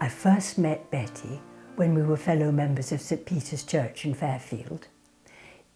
I first met Betty when we were fellow members of St Peter's Church in Fairfield.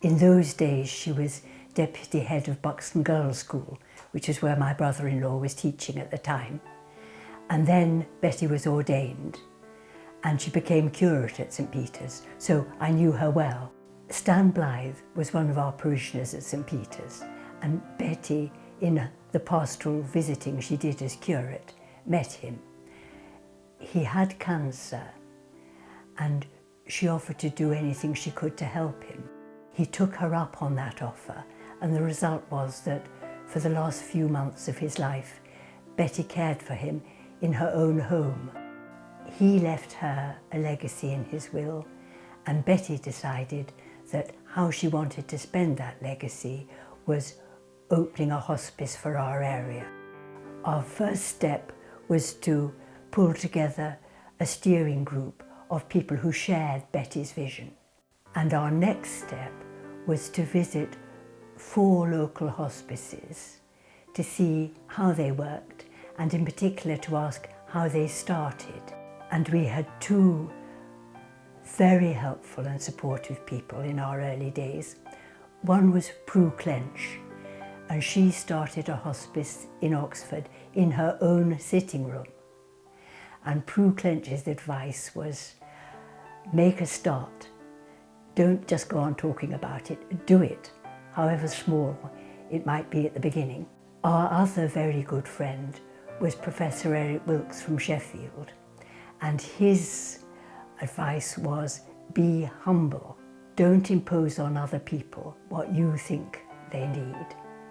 In those days she was deputy head of Buxton Girls' School, which is where my brother-in-law was teaching at the time. And then Betty was ordained and she became curate at St Peter's, so I knew her well. Stan Blythe was one of our parishioners at St Peter's, and Betty, in the pastoral visiting she did as curate, met him. He had cancer and she offered to do anything she could to help him. He took her up on that offer, and the result was that for the last few months of his life, Betty cared for him in her own home. He left her a legacy in his will, and Betty decided that how she wanted to spend that legacy was opening a hospice for our area. Our first step was to pull together a steering group of people who shared Betty's vision. And our next step was to visit 4 local hospices to see how they worked, and in particular to ask how they started. And we had 2 very helpful and supportive people in our early days. One was Prue Clench, and she started a hospice in Oxford in her own sitting room. And Prue Clench's advice was, make a start. Don't just go on talking about it, do it, however small it might be at the beginning. Our other very good friend was Professor Eric Wilkes from Sheffield, and his advice was, be humble. Don't impose on other people what you think they need.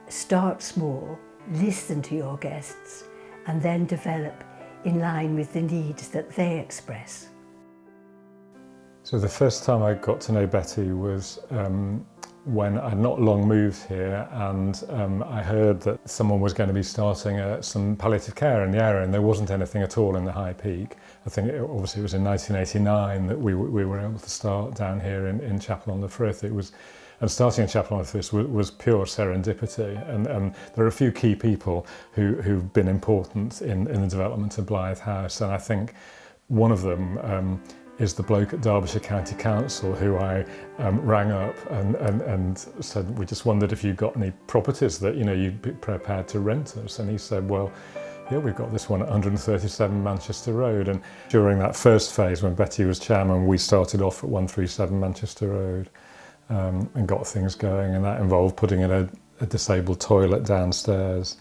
Start small, listen to your guests, and then develop in line with the needs that they express. So the first time I got to know Betty was when I'd not long moved here, and I heard that someone was going to be starting some palliative care in the area, and there wasn't anything at all in the High Peak. I think obviously it was in 1989 that we were able to start down here in Chapel-en-le-Frith. And starting in Chapel-en-le-Frith was pure serendipity, and there are a few key people who've been important in the development of Blythe House, and I think one of them is the bloke at Derbyshire County Council who I rang up and said, we just wondered if you got any properties that you'd be prepared to rent us. And he said, well, yeah, we've got this one at 137 Manchester Road. And during that first phase when Betty was chairman, we started off at 137 Manchester Road and got things going, and that involved putting in a disabled toilet downstairs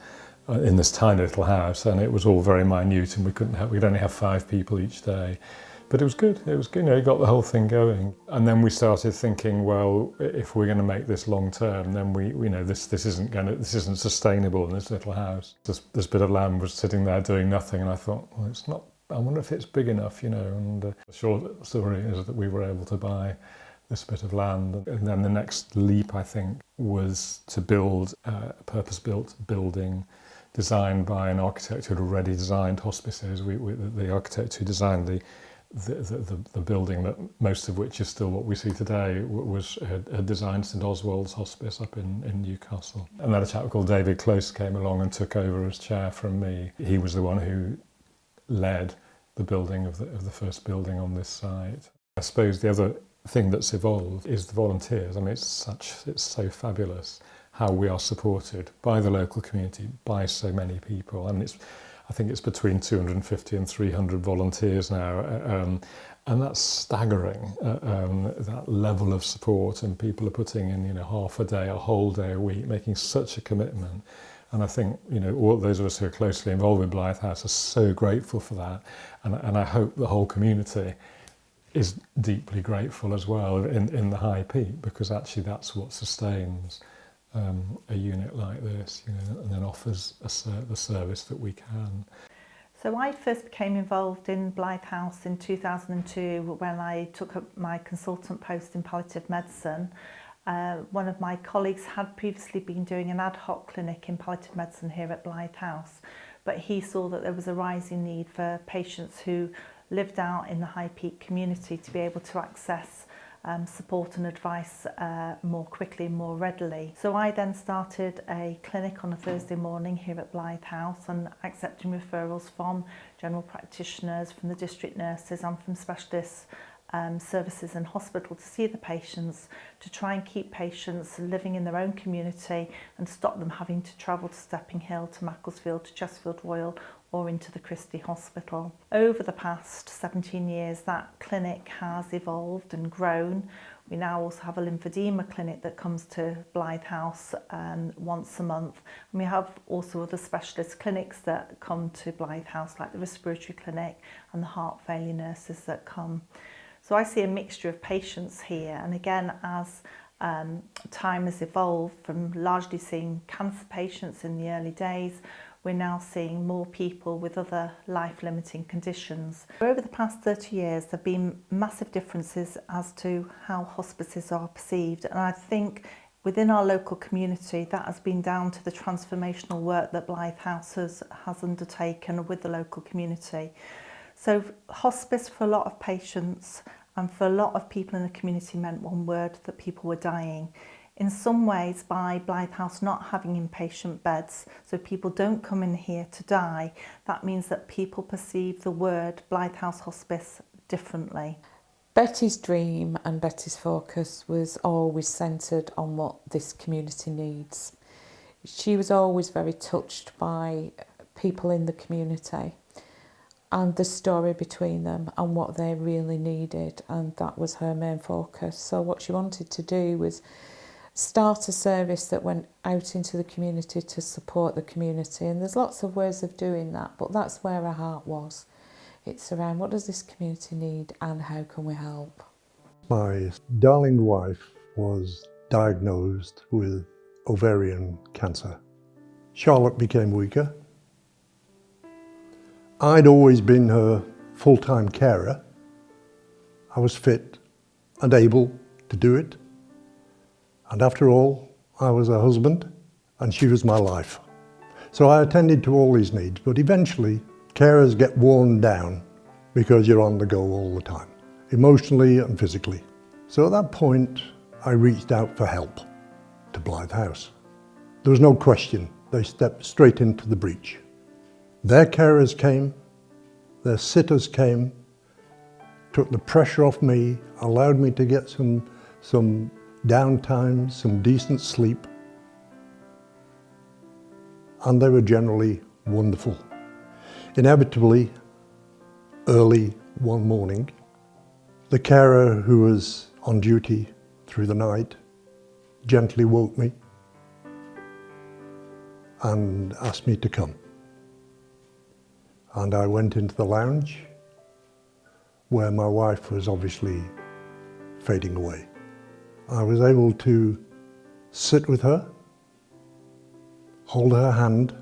in this tiny little house, and it was all very minute, and we'd only have 5 people each day. But it was good, you got the whole thing going. And then we started thinking, well, if we're going to make this long term, then this isn't sustainable in this little house. This bit of land was sitting there doing nothing, and I thought, well, it's not, I wonder if it's big enough, and the short story is that we were able to buy this bit of land. And then the next leap, I think, was to build a purpose-built building designed by an architect who had already designed hospices. The architect who designed the building, that most of which is still what we see today, had designed St Oswald's Hospice up in Newcastle. And then a chap called David Close came along and took over as chair from me. He was the one who led the building of the first building on this site. I suppose the other thing that's evolved is the volunteers. I mean, it's so fabulous how we are supported by the local community, by so many people. I mean, I think it's between 250 and 300 volunteers now, and that's staggering, that level of support, and people are putting in half a day, a whole day a week, making such a commitment. And I think all those of us who are closely involved with Blythe House are so grateful for that, and I hope the whole community is deeply grateful as well in the High Peak, because actually that's what sustains a unit like this, and then offers the service that we can. So I first became involved in Blythe House in 2002 when I took up my consultant post in palliative medicine. One of my colleagues had previously been doing an ad hoc clinic in palliative medicine here at Blythe House, but he saw that there was a rising need for patients who lived out in the High Peak community to be able to access support and advice more quickly, more readily. So I then started a clinic on a Thursday morning here at Blythe House and accepting referrals from general practitioners, from the district nurses and from specialists services in hospital to see the patients, to try and keep patients living in their own community and stop them having to travel to Stepping Hill, to Macclesfield, to Chesterfield Royal or into the Christie Hospital. Over the past 17 years that clinic has evolved and grown. We now also have a lymphedema clinic that comes to Blythe House once a month. And we have also other specialist clinics that come to Blythe House, like the respiratory clinic and the heart failure nurses that come. So I see a mixture of patients here, and again, as time has evolved from largely seeing cancer patients in the early days, we're now seeing more people with other life-limiting conditions. Over the past 30 years, there have been massive differences as to how hospices are perceived, and I think within our local community that has been down to the transformational work that Blythe House has undertaken with the local community. So hospice for a lot of patients and for a lot of people in the community meant one word: that people were dying. In some ways, by Blythe House not having inpatient beds, so people don't come in here to die, that means that people perceive the word Blythe House Hospice differently. Betty's dream and Betty's focus was always centred on what this community needs. She was always very touched by people in the community and the story between them and what they really needed, and that was her main focus. So what she wanted to do was start a service that went out into the community to support the community, and there's lots of ways of doing that, but that's where her heart was. It's around what does this community need and how can we help. My darling wife was diagnosed with ovarian cancer. Charlotte became weaker. I'd always been her full-time carer. I was fit and able to do it. And after all, I was her husband and she was my life. So I attended to all these needs, but eventually carers get worn down because you're on the go all the time, emotionally and physically. So at that point, I reached out for help to Blythe House. There was no question, they stepped straight into the breach. Their carers came, their sitters came, took the pressure off me, allowed me to get some downtime, some decent sleep, and they were generally wonderful. Inevitably, early one morning, the carer who was on duty through the night gently woke me and asked me to come. And I went into the lounge where my wife was obviously fading away. I was able to sit with her, hold her hand,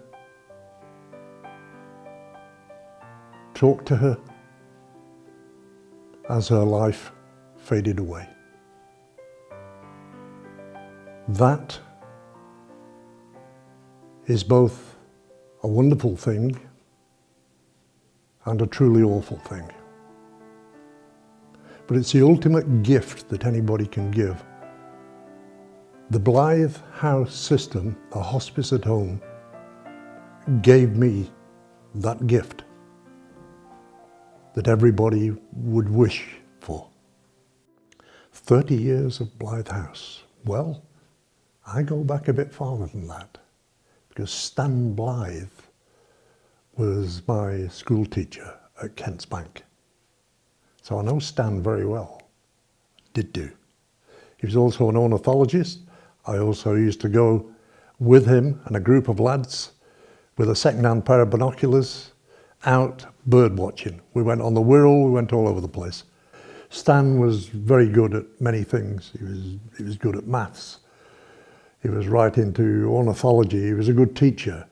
talk to her as her life faded away. That is both a wonderful thing and a truly awful thing. But it's the ultimate gift that anybody can give. The Blythe House system, the hospice at home, gave me that gift that everybody would wish for. 30 years of Blythe House. Well, I go back a bit farther than that, because Stan Blythe was my school teacher at Kent's Bank. So I know Stan very well, did do. He was also an ornithologist. I also used to go with him and a group of lads with a second-hand pair of binoculars out bird watching. We went on the Wirral, we went all over the place. Stan was very good at many things. He was good at maths. He was right into ornithology. He was a good teacher.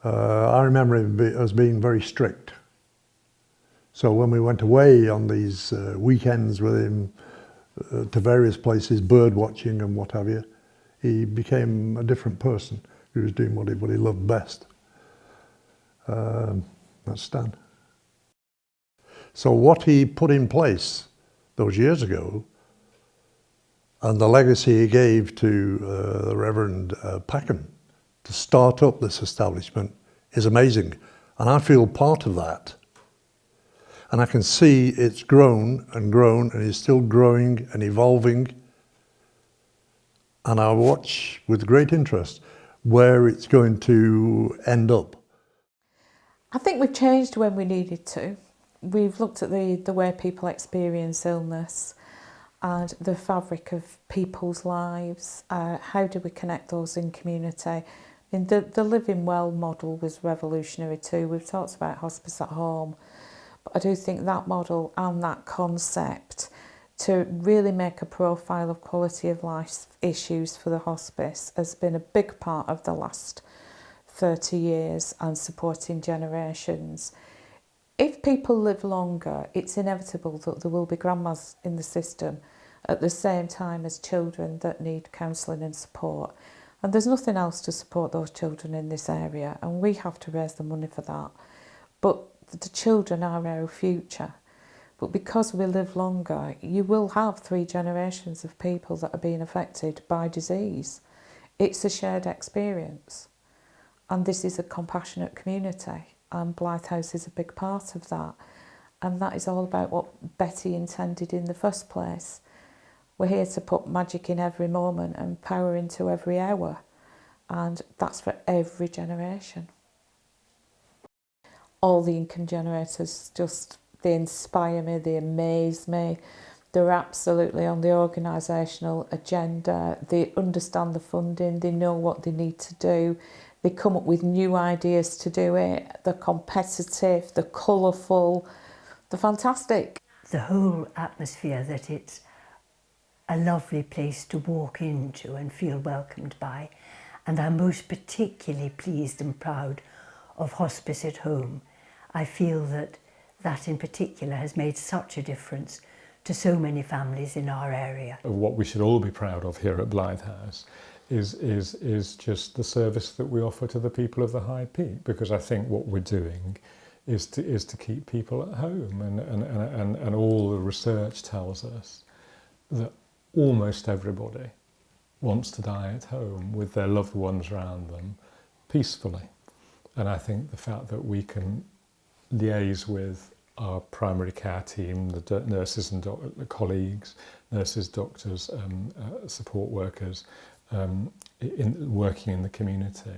I remember him as being very strict. So when we went away on these weekends with him to various places, bird watching and what have you, he became a different person. He was doing what he loved best. That's Stan. So what he put in place those years ago And the legacy he gave to the Reverend Packham to start up this establishment is amazing. And I feel part of that. And I can see it's grown and is still growing and evolving. And I watch with great interest where it's going to end up. I think we've changed when we needed to. We've looked at the way people experience illness and the fabric of people's lives. How do we connect those in community? And the Living Well model was revolutionary too. We've talked about hospice at home, but I do think that model and that concept to really make a profile of quality of life issues for the hospice has been a big part of the last 30 years and supporting generations. If people live longer, it's inevitable that there will be grandmas in the system at the same time as children that need counselling and support. And there's nothing else to support those children in this area, and we have to raise the money for that. But the children are our future. But because we live longer, you will have 3 generations of people that are being affected by disease. It's a shared experience. And this is a compassionate community, and Blythe House is a big part of that. And that is all about what Betty intended in the first place. We're here to put magic in every moment and power into every hour. And that's for every generation. All the income generators they inspire me, they amaze me. They're absolutely on the organisational agenda. They understand the funding, they know what they need to do. They come up with new ideas to do it. They're competitive, they're colourful, they're fantastic. The whole atmosphere that it's a lovely place to walk into and feel welcomed by. And I'm most particularly pleased and proud of Hospice at Home. I feel that in particular has made such a difference to so many families in our area. What we should all be proud of here at Blythe House is just the service that we offer to the people of the High Peak, because I think what we're doing is to keep people at home, and all the research tells us that almost everybody wants to die at home with their loved ones around them peacefully. And I think the fact that we can liaise with our primary care team, the nurses and colleagues, nurses, doctors, support workers, working in the community,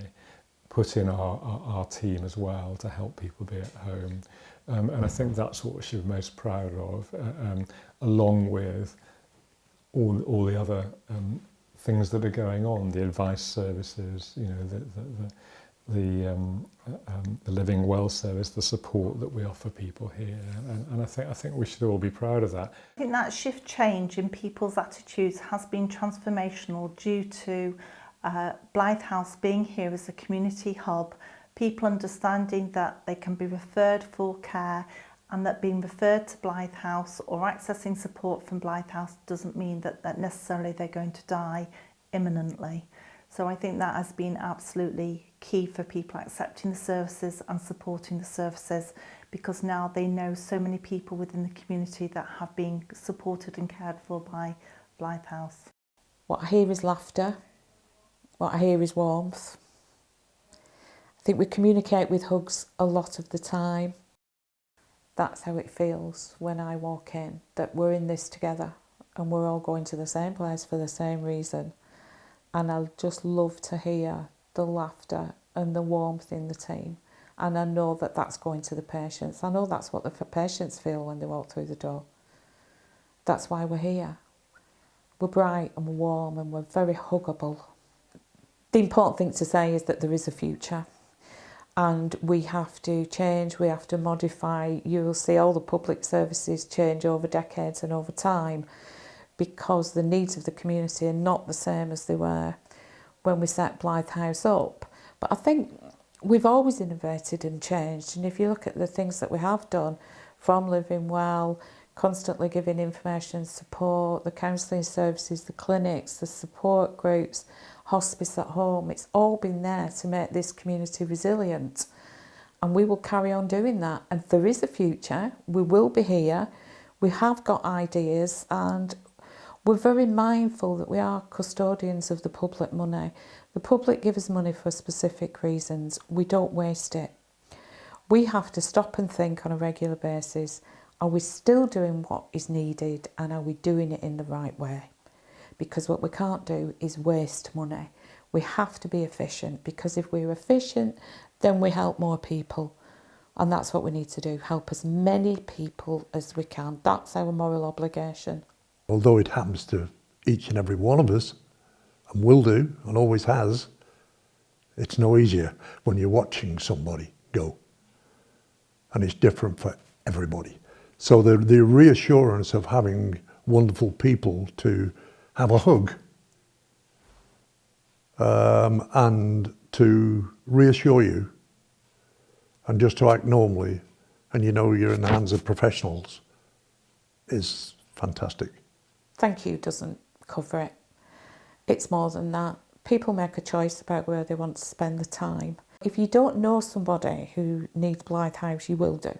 put in our team as well to help people be at home. And I think that's what we should be most proud of, along with all the other things that are going on, the advice services, you know, the Living Well service, the support that we offer people here, and I think we should all be proud of that. I think that shift change in people's attitudes has been transformational due to Blythe House being here as a community hub, people understanding that they can be referred for care, and that being referred to Blythe House or accessing support from Blythe House doesn't mean that necessarily they're going to die imminently. So I think that has been absolutely key for people accepting the services and supporting the services, because now they know so many people within the community that have been supported and cared for by Blythe House. What I hear is laughter. What I hear is warmth. I think we communicate with hugs a lot of the time. That's how it feels when I walk in, that we're in this together and we're all going to the same place for the same reason. And I just love to hear the laughter and the warmth in the team. And I know that that's going to the patients. I know that's what the patients feel when they walk through the door. That's why we're here. We're bright and we're warm and we're very huggable. The important thing to say is that there is a future. And we have to change, we have to modify. You will see all the public services change over decades and over time, because the needs of the community are not the same as they were when we set Blythe House up. But I think we've always innovated and changed. And if you look at the things that we have done, from Living Well, constantly giving information and support, the counselling services, the clinics, the support groups, Hospice at Home, it's all been there to make this community resilient. And we will carry on doing that. And there is a future. We will be here. We have got ideas, and We're very mindful that we are custodians of the public money. The public give us money for specific reasons. We don't waste it. We have to stop and think on a regular basis, are we still doing what is needed and are we doing it in the right way? Because what we can't do is waste money. We have to be efficient, because if we're efficient, then we help more people. And that's what we need to do, help as many people as we can. That's our moral obligation. Although it happens to each and every one of us, and will do, and always has, it's no easier when you're watching somebody go. And it's different for everybody. So the reassurance of having wonderful people to have a hug and to reassure you and just to act normally, and you know you're in the hands of professionals, is fantastic. Thank you doesn't cover it. It's more than that. People make a choice about where they want to spend the time. If you don't know somebody who needs Blythe House, you will do.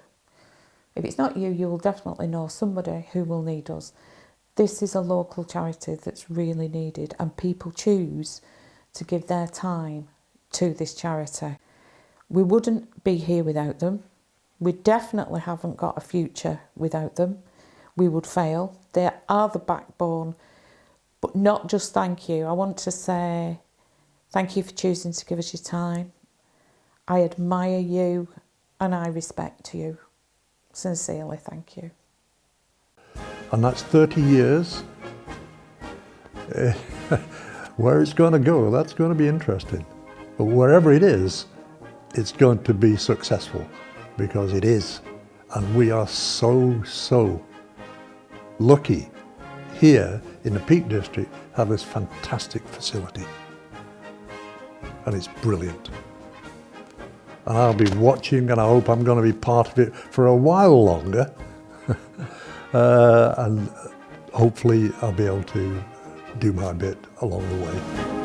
If it's not you, you'll definitely know somebody who will need us. This is a local charity that's really needed, and people choose to give their time to this charity. We wouldn't be here without them. We definitely haven't got a future without them. We would fail. They are the backbone. But not just thank you. I want to say thank you for choosing to give us your time. I admire you and I respect you. Sincerely, thank you. And that's 30 years. Where it's going to go, that's going to be interesting. But wherever it is, it's going to be successful, because it is. And we are so lucky here in the Peak District have this fantastic facility. And it's brilliant. And I'll be watching, and I hope I'm going to be part of it for a while longer. And hopefully I'll be able to do my bit along the way.